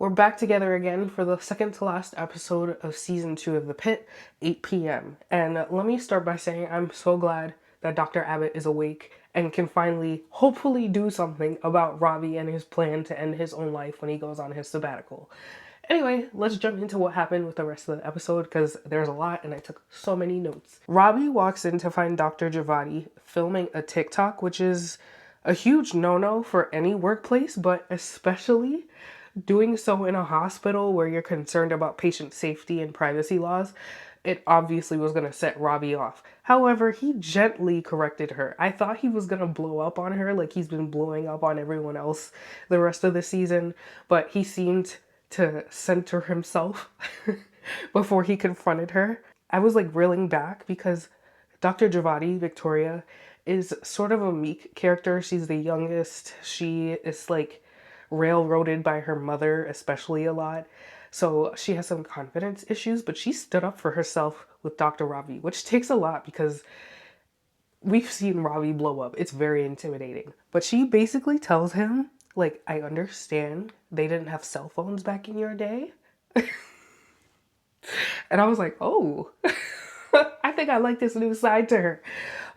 We're back together again for the second to last episode of season 2 of The Pitt, 8 p.m. And let me start by saying I'm so glad that Dr. Abbott is awake and can finally, hopefully, do something about Robby and his plan to end his own life when he goes on his sabbatical. Anyway, let's jump into what happened with the rest of the episode because there's a lot and I took so many notes. Robby walks in to find Dr. Javadi filming a TikTok, which is a huge no-no for any workplace, but especially doing so in a hospital where you're concerned about patient safety and privacy laws. It obviously was going to set Robby off. However, he gently corrected her. I thought he was going to blow up on her like he's been blowing up on everyone else the rest of the season, but he seemed to center himself before he confronted her. I was like reeling back because Dr. Javadi, Victoria, is sort of a meek character. She's the youngest. She is like railroaded by her mother, especially a lot. So she has some confidence issues, but she stood up for herself with Dr. Robby, which takes a lot because we've seen Robby blow up. It's very intimidating. But she basically tells him, like, I understand they didn't have cell phones back in your day. And I was like, oh, I think I like this new side to her.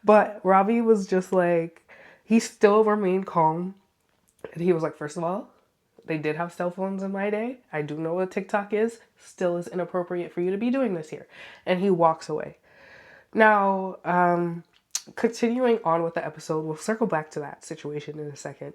But Robby was just like, he still remained calm. And he was like, first of all, they did have cell phones in my day. I do know what TikTok is. Still is inappropriate for you to be doing this here. And he walks away. Now, continuing on with the episode, we'll circle back to that situation in a second.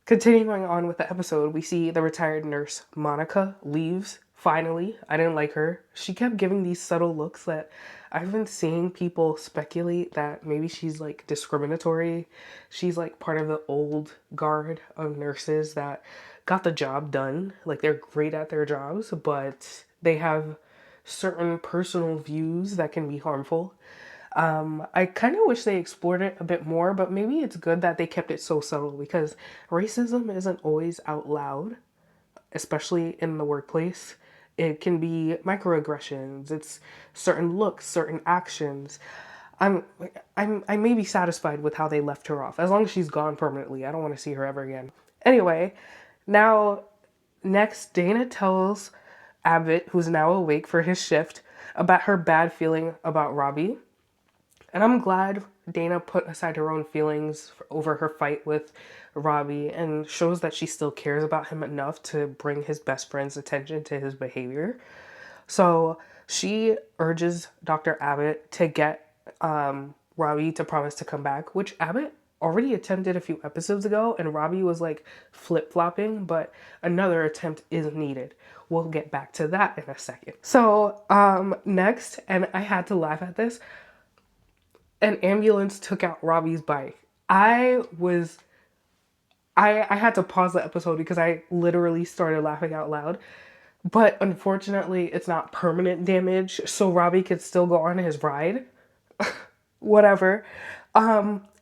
Continuing on with the episode, we see the retired nurse, Monica, leaves. Finally, I didn't like her. She kept giving these subtle looks that I've been seeing people speculate that maybe she's like discriminatory. She's like part of the old guard of nurses that got the job done. Like they're great at their jobs, but they have certain personal views that can be harmful. I kind of wish they explored it a bit more, but maybe it's good that they kept it so subtle because racism isn't always out loud, especially in the workplace. It can be microaggressions. It's certain looks, certain actions. I may be satisfied with how they left her off. As long as she's gone permanently, I don't want to see her ever again. Anyway, now next Dana tells Abbott, who's now awake for his shift, about her bad feeling about Robby. And I'm glad Dana put aside her own feelings over her fight with Robby and shows that she still cares about him enough to bring his best friend's attention to his behavior. So she urges Dr. Abbott to get Robby to promise to come back, which Abbott already attempted a few episodes ago, and Robby was like flip-flopping, but another attempt is needed. We'll get back to that in a second. So next, and I had to laugh at this, an ambulance took out Robby's bike. I had to pause the episode because I literally started laughing out loud. But unfortunately, it's not permanent damage, so Robby could still go on his ride. Whatever.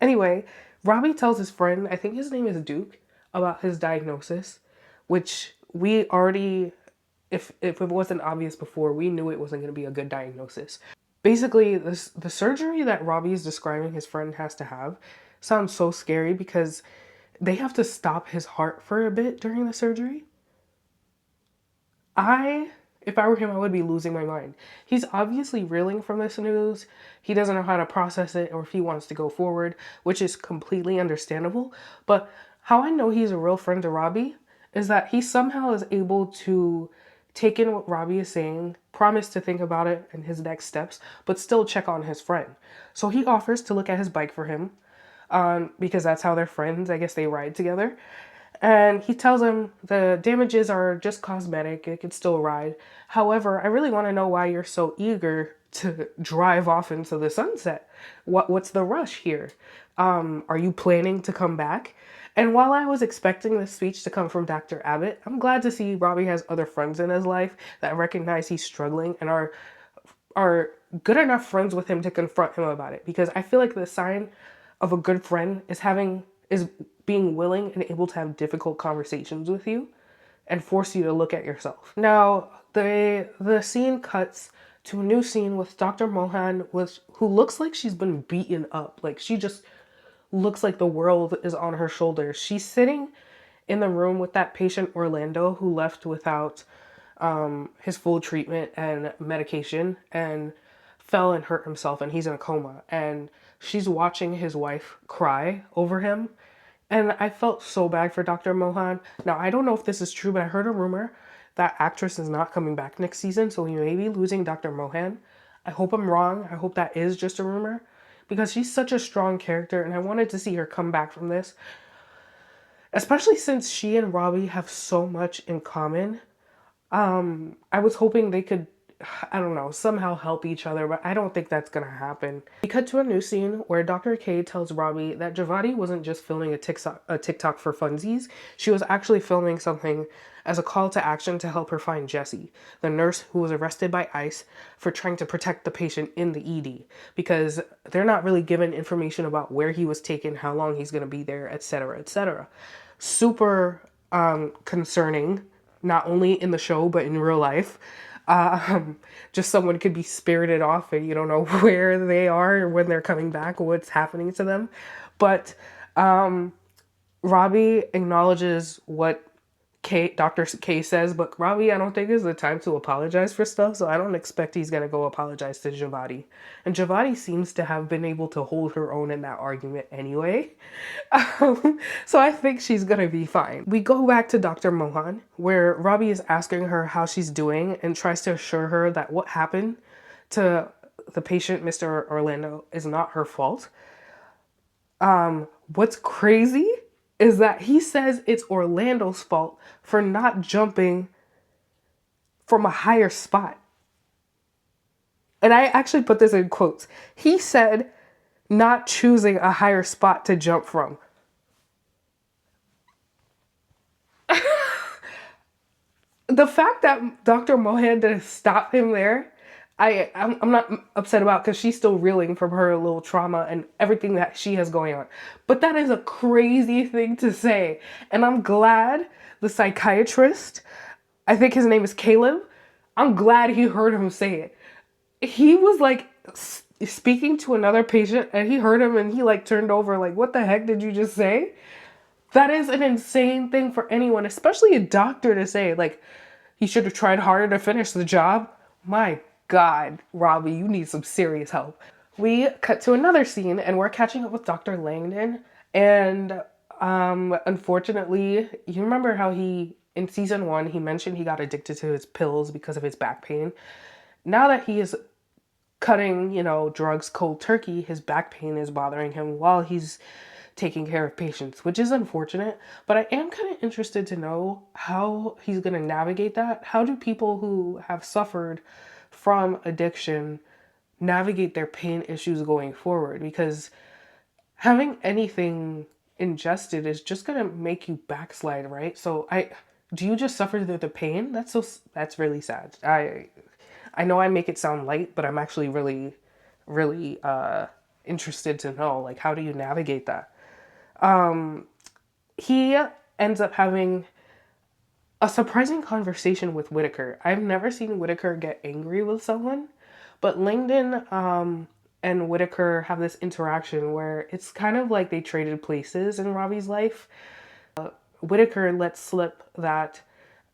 Anyway, Robby tells his friend, I think his name is Duke, about his diagnosis, which we already, if it wasn't obvious before, we knew it wasn't going to be a good diagnosis. Basically, the surgery that Robby is describing his friend has to have sounds so scary because they have to stop his heart for a bit during the surgery. If I were him, I would be losing my mind. He's obviously reeling from this news. He doesn't know how to process it or if he wants to go forward, which is completely understandable. But how I know he's a real friend to Robby is that he somehow is able to take in what Robby is saying, promise to think about it and his next steps, but still check on his friend. So he offers to look at his bike for him because that's how they're friends. I guess they ride together. And he tells him the damages are just cosmetic. It can still ride. However, I really want to know why you're so eager to drive off into the sunset. What's the rush here? Are you planning to come back? And while I was expecting this speech to come from Dr. Abbott, I'm glad to see Robby has other friends in his life that recognize he's struggling and are good enough friends with him to confront him about it. Because I feel like the sign of a good friend is being willing and able to have difficult conversations with you and force you to look at yourself. Now, the scene cuts to a new scene with Dr. Mohan, who looks like she's been beaten up. Like she just looks like the world is on her shoulders. She's sitting in the room with that patient Orlando who left without his full treatment and medication and fell and hurt himself, and he's in a coma, and she's watching his wife cry over him. And I felt so bad for Dr. Mohan. Now, I don't know if this is true, but I heard a rumor that actress is not coming back next season, so we may be losing Dr. Mohan. I hope I'm wrong. I hope that is just a rumor, because she's such a strong character, and I wanted to see her come back from this, especially since she and Robby have so much in common. I was hoping they could, I don't know, somehow help each other, but I don't think that's gonna happen. We cut to a new scene where Dr. K tells Robby that Javadi wasn't just filming a TikTok for funsies. She was actually filming something as a call to action to help her find Jessie, the nurse who was arrested by ICE for trying to protect the patient in the ED, because they're not really given information about where he was taken, how long he's gonna be there, etc., etc. Super concerning, not only in the show but in real life. Just someone could be spirited off and you don't know where they are or when they're coming back or what's happening to them. But Robby acknowledges what Dr. K says, but Robby, I don't think is the time to apologize for stuff, so I don't expect he's gonna go apologize to Javadi. And Javadi seems to have been able to hold her own in that argument anyway. So I think she's gonna be fine. We go back to Dr. Mohan, where Robby is asking her how she's doing and tries to assure her that what happened to the patient, Mr. Orlando, is not her fault. What's crazy is that he says it's Orlando's fault for not jumping from a higher spot. And I actually put this in quotes. He said not choosing a higher spot to jump from. The fact that Dr. Mohan didn't stop him there, I'm not upset about, because she's still reeling from her little trauma and everything that she has going on. But that is a crazy thing to say. And I'm glad the psychiatrist, I think his name is Caleb, I'm glad he heard him say it. He was like speaking to another patient and he heard him and he like turned over like, what the heck did you just say? That is an insane thing for anyone, especially a doctor, to say. Like, he should have tried harder to finish the job. My God, Robby, you need some serious help. We cut to another scene and we're catching up with Dr. Langdon. And unfortunately, you remember how in season 1, he mentioned he got addicted to his pills because of his back pain. Now that he is cutting, drugs cold turkey, his back pain is bothering him while he's taking care of patients, which is unfortunate. But I am kind of interested to know how he's going to navigate that. How do people who have suffered from addiction navigate their pain issues going forward? Because having anything ingested is just going to make you backslide, right? So do you just suffer through the pain? That's really sad. I know I make it sound light, but I'm actually really, really interested to know, like, how do you navigate that? He ends up having a surprising conversation with Whitaker. I've never seen Whitaker get angry with someone, but Langdon and Whitaker have this interaction where it's kind of like they traded places in Robby's life. Whitaker lets slip that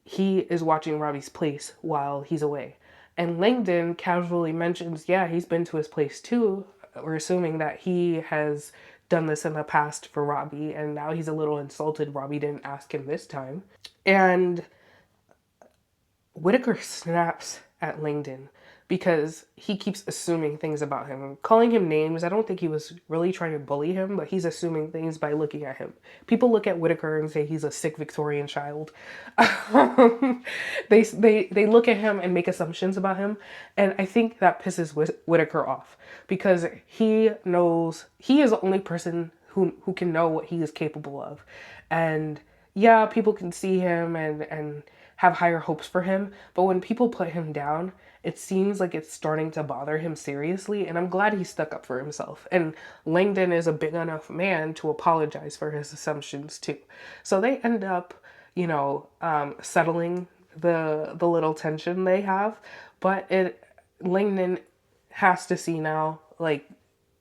he is watching Robby's place while he's away. And Langdon casually mentions, yeah, he's been to his place too. We're assuming that he has done this in the past for Robby, and now he's a little insulted Robby didn't ask him this time. And Whitaker snaps at Langdon because he keeps assuming things about him, calling him names. I don't think he was really trying to bully him, but he's assuming things by looking at him. People look at Whitaker and say he's a sick Victorian child. They look at him and make assumptions about him, and I think that pisses Whitaker off because he knows he is the only person who can know what he is capable of. And yeah, people can see him and have higher hopes for him, but when people put him down, it seems like it's starting to bother him seriously, and I'm glad he stuck up for himself. And Langdon is a big enough man to apologize for his assumptions too. So they end up, settling the little tension they have, but Langdon has to see now, like,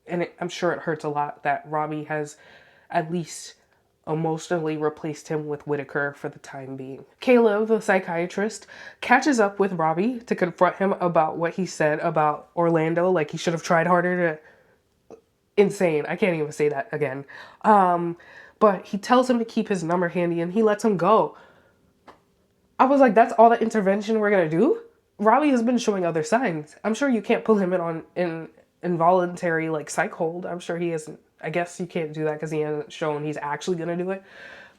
and I'm sure it hurts a lot that Robby has at least emotionally replaced him with Whitaker for the time being. Caleb, the psychiatrist, catches up with Robby to confront him about what he said about Orlando, like he should have tried harder to... Insane. I can't even say that again. But he tells him to keep his number handy and he lets him go. I was like, that's all the intervention we're gonna do? Robby has been showing other signs. I'm sure you can't pull him in on in involuntary like psych hold. I'm sure he isn't. I guess you can't do that because he hasn't shown he's actually gonna do it.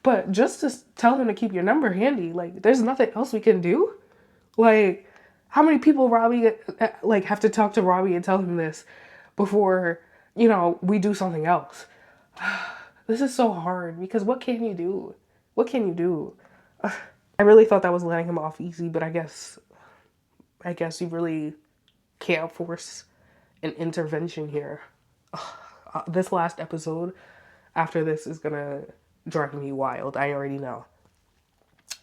But just to tell him to keep your number handy, like there's nothing else we can do. Like, how many people Robby like have to talk to Robby and tell him this before we do something else? This is so hard because what can you do? What can you do? I really thought that was letting him off easy, but I guess you really can't force an intervention here. This last episode after this is gonna drive me wild. I already know.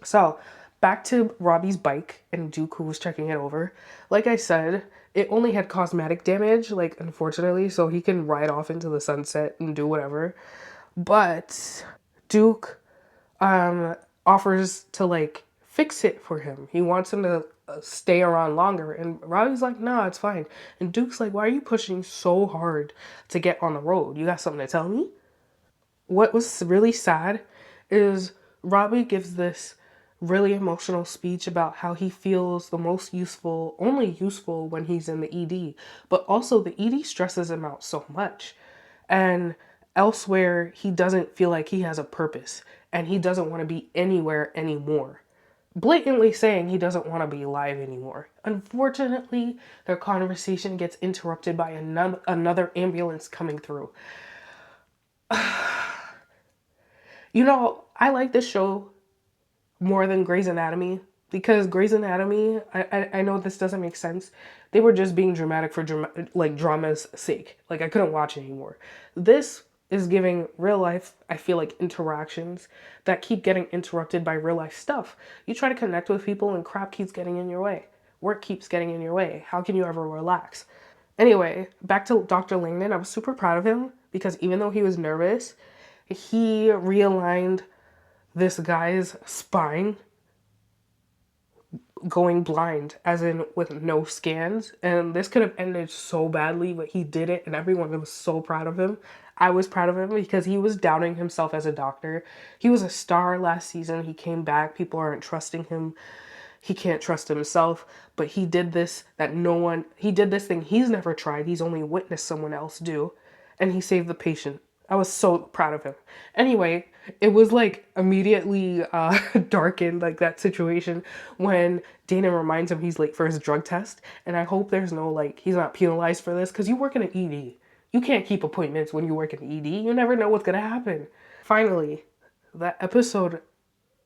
So, back to Robby's bike and Duke, who was checking it over. Like I said, it only had cosmetic damage, like, unfortunately, so he can ride off into the sunset and do whatever. But Duke offers to, like, fix it for him. He wants him to stay around longer. And Robby's like, nah, it's fine. And Duke's like, why are you pushing so hard to get on the road? You got something to tell me? What was really sad is Robby gives this really emotional speech about how he feels the most useful, only useful when he's in the ED. But also the ED stresses him out so much. And elsewhere, he doesn't feel like he has a purpose. And he doesn't want to be anywhere anymore. Blatantly saying he doesn't want to be alive anymore. Unfortunately, their conversation gets interrupted by another ambulance coming through. I like this show more than Grey's Anatomy because Grey's Anatomy, I know this doesn't make sense. They were just being dramatic for drama's sake. Like I couldn't watch anymore. This is giving real life, I feel like, interactions that keep getting interrupted by real life stuff. You try to connect with people and crap keeps getting in your way. Work keeps getting in your way. How can you ever relax? Anyway, back to Dr. Langdon. I was super proud of him because even though he was nervous, he realigned this guy's spine going blind, as in with no scans. And this could have ended so badly, but he did it and everyone was so proud of him. I was proud of him because he was doubting himself as a doctor. He was a star last season. He came back. People aren't trusting him. He can't trust himself, but he did this he did this thing he's never tried. He's only witnessed someone else do, and he saved the patient. I was so proud of him. Anyway, it was like immediately darkened, like that situation when Dana reminds him he's late for his drug test. And I hope there's no, like, he's not penalized for this because you work in an ED. You can't keep appointments when you work in ED. You never know what's going to happen. Finally, that episode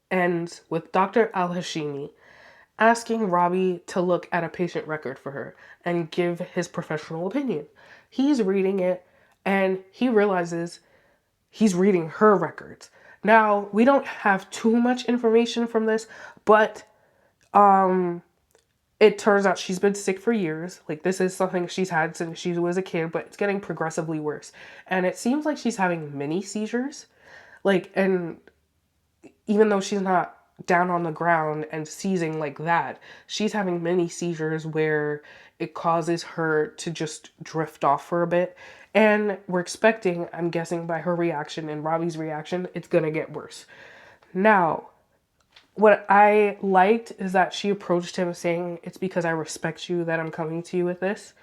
ends with Dr. Al-Hashimi asking Robby to look at a patient record for her and give his professional opinion. He's reading it and he realizes he's reading her records. Now, we don't have too much information from this, but it turns out she's been sick for years. Like, this is something she's had since she was a kid, but it's getting progressively worse. And it seems like she's having mini seizures. Like, and even though she's not down on the ground and seizing like that, she's having mini seizures where it causes her to just drift off for a bit. And we're expecting, I'm guessing by her reaction and Robby's reaction, it's gonna get worse. Now, what I liked is that she approached him saying, it's because I respect you that I'm coming to you with this.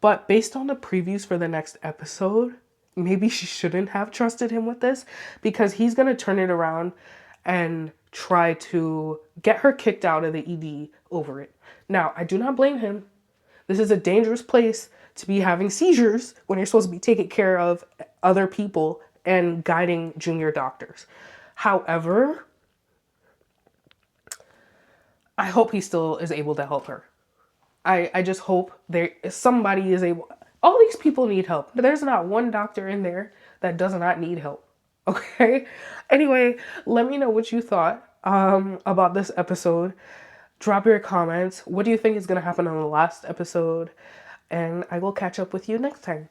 But based on the previews for the next episode, maybe she shouldn't have trusted him with this because he's gonna turn it around and try to get her kicked out of the ED over it. Now, I do not blame him. This is a dangerous place to be having seizures when you're supposed to be taking care of other people and guiding junior doctors. However, I hope he still is able to help her. I just hope somebody is able. All these people need help. There's not one doctor in there that does not need help. Okay? Anyway, let me know what you thought about this episode. Drop your comments. What do you think is going to happen on the last episode? And I will catch up with you next time.